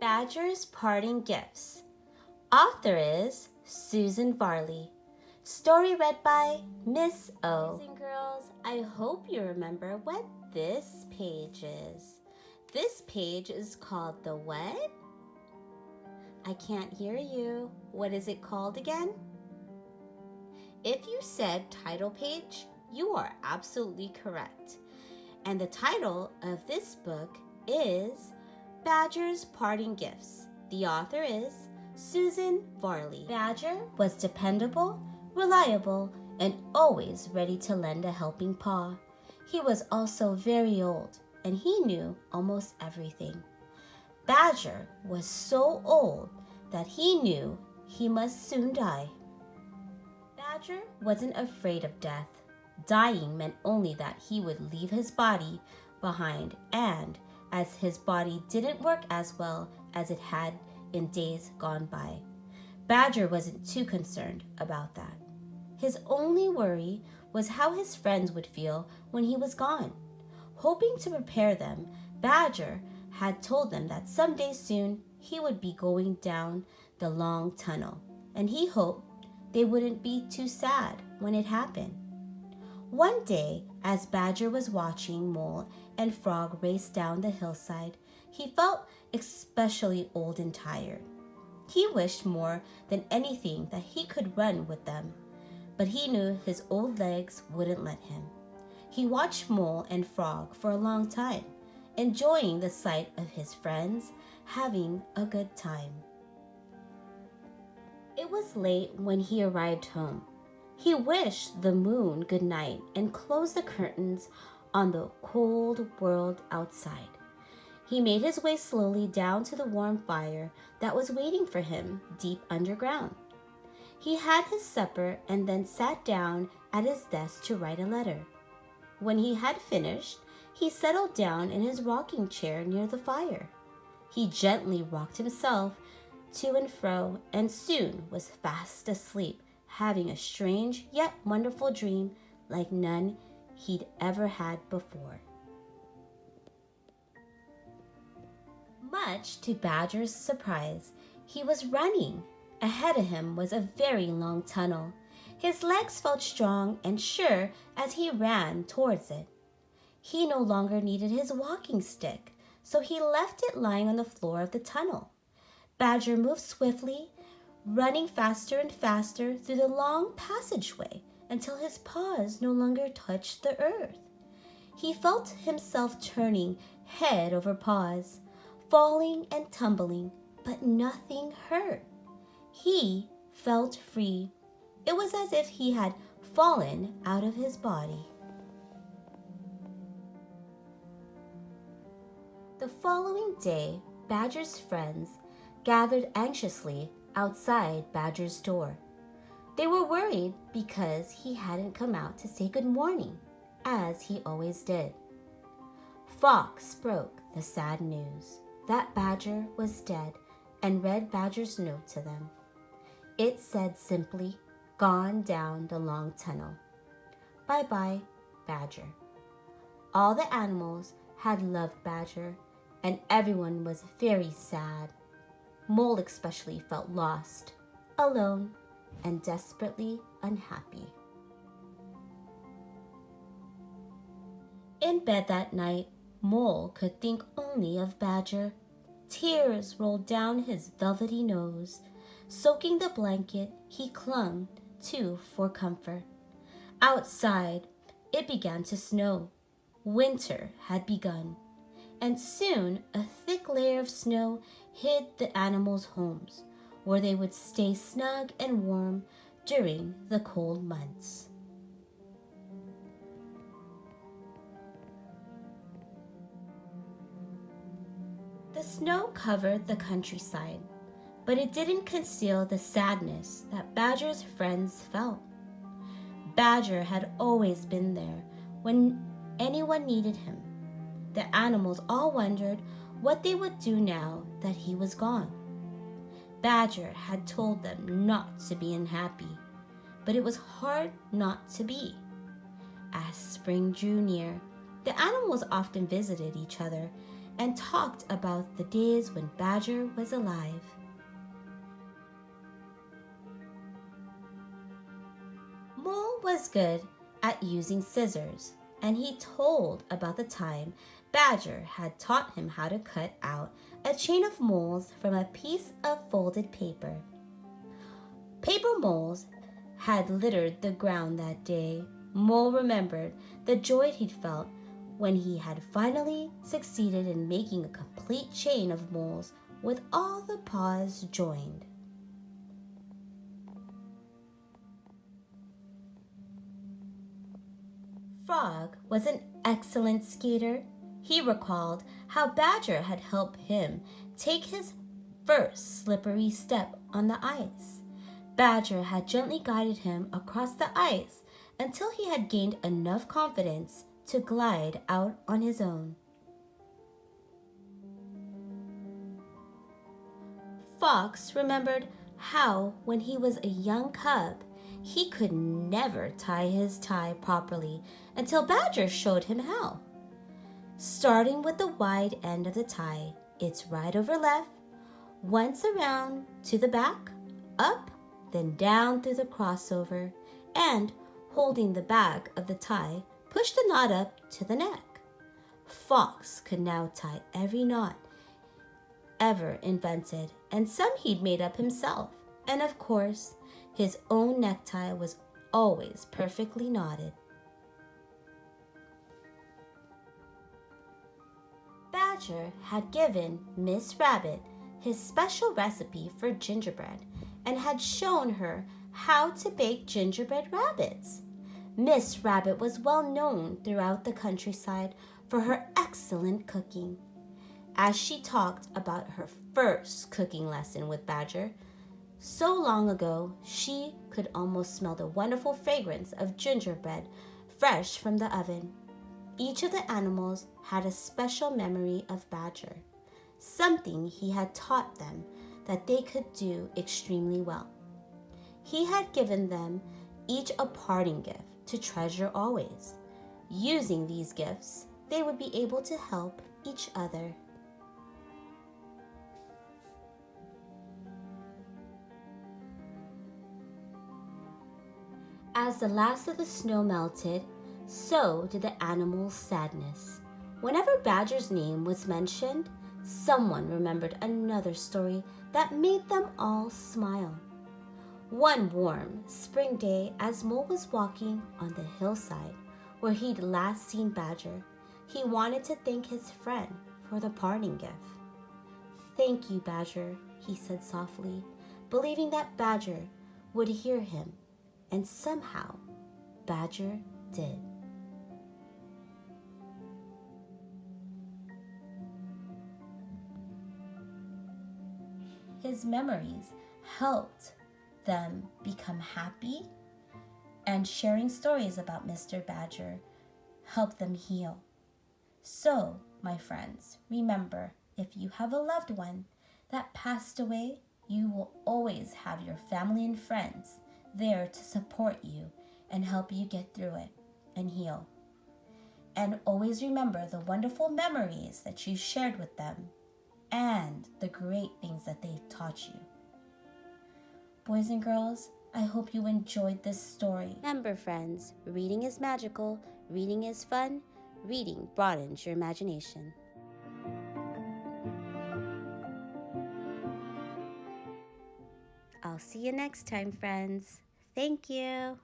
Badger's Parting Gifts. Author is Susan Varley. Story read by Miss O. Boys and girls, I hope you remember what this page is. This page is called the what? I can't hear you. What is it called again? If you said title page, you are absolutely correct. And the title of this book is Badger's Parting Gifts. The author is Susan Varley. Badger was dependable, reliable, and always ready to lend a helping paw. He was also very old, and he knew almost everything. Badger was so old that he knew he must soon die. Badger wasn't afraid of death. Dying meant only that he would leave his body behind, and as his body didn't work as well as it had in days gone by, Badger wasn't too concerned about that. His only worry was how his friends would feel when he was gone. Hoping to prepare them, Badger had told them that someday soon he would be going down the long tunnel, and he hoped they wouldn't be too sad when it happened. One day, as Badger was watching Mole and Frog race down the hillside, he felt especially old and tired. He wished more than anything that he could run with them, but he knew his old legs wouldn't let him. He watched Mole and Frog for a long time, enjoying the sight of his friends having a good time. It was late when he arrived home. He wished the moon good night and closed the curtains on the cold world outside. He made his way slowly down to the warm fire that was waiting for him deep underground. He had his supper and then sat down at his desk to write a letter. When he had finished, he settled down in his rocking chair near the fire. He gently rocked himself to and fro and soon was fast asleep, having a strange yet wonderful dream like none he'd ever had before. Much to Badger's surprise, he was running. Ahead of him was a very long tunnel. His legs felt strong and sure as he ran towards it. He no longer needed his walking stick, so he left it lying on the floor of the tunnel. Badger moved swiftly, running faster and faster through the long passageway until his paws no longer touched the earth. He felt himself turning head over paws, falling and tumbling, but nothing hurt. He felt free. It was as if he had fallen out of his body. The following day, Badger's friends gathered anxiously outside Badger's door. They were worried because he hadn't come out to say good morning, as he always did. Fox broke the sad news that Badger was dead and read Badger's note to them. It said simply, "Gone down the long tunnel. Bye-bye, Badger." All the animals had loved Badger, and everyone was very sad. Mole especially felt lost, alone, and desperately unhappy. In bed that night, Mole could think only of Badger. Tears rolled down his velvety nose, soaking the blanket he clung to for comfort. Outside, it began to snow. Winter had begun, and soon a thick layer of snow hid the animals' homes, where they would stay snug and warm during the cold months. The snow covered the countryside, but it didn't conceal the sadness that Badger's friends felt. Badger had always been there when anyone needed him. The animals all wondered what they would do now that he was gone. Badger had told them not to be unhappy, but it was hard not to be. As spring drew near, the animals often visited each other and talked about the days when Badger was alive. Mole was good at using scissors, and he told about the time Badger had taught him how to cut out a chain of moles from a piece of folded paper. Paper moles had littered the ground that day. Mole remembered the joy he'd felt when he had finally succeeded in making a complete chain of moles with all the paws joined. Frog was an excellent skater. He recalled how Badger had helped him take his first slippery step on the ice. Badger had gently guided him across the ice until he had gained enough confidence to glide out on his own. Fox remembered how, when he was a young cub, he could never tie his tie properly until Badger showed him how. Starting with the wide end of the tie, it's right over left, once around to the back, up, then down through the crossover, and holding the back of the tie, push the knot up to the neck. Fox could now tie every knot ever invented, and some he'd made up himself. And of course, his own necktie was always perfectly knotted. Badger had given Miss Rabbit his special recipe for gingerbread and had shown her how to bake gingerbread rabbits. Miss Rabbit was well known throughout the countryside for her excellent cooking. As she talked about her first cooking lesson with Badger, so long ago she could almost smell the wonderful fragrance of gingerbread fresh from the oven. Each of the animals had a special memory of Badger, something he had taught them that they could do extremely well. He had given them each a parting gift to treasure always. Using these gifts, they would be able to help each other. As the last of the snow melted, so did the animals' sadness. Whenever Badger's name was mentioned, someone remembered another story that made them all smile. One warm spring day, as Mole was walking on the hillside where he'd last seen Badger, he wanted to thank his friend for the parting gift. "Thank you, Badger," he said softly, believing that Badger would hear him. And somehow, Badger did. His memories helped them become happy, and sharing stories about Mr. Badger helped them heal. So, my friends, remember, if you have a loved one that passed away, you will always have your family and friends there to support you and help you get through it and heal. And always remember the wonderful memories that you shared with them and the great things that they taught you. Boys and girls, I hope you enjoyed this story. Remember, friends, reading is magical, reading is fun, reading broadens your imagination. I'll see you next time, friends. Thank you.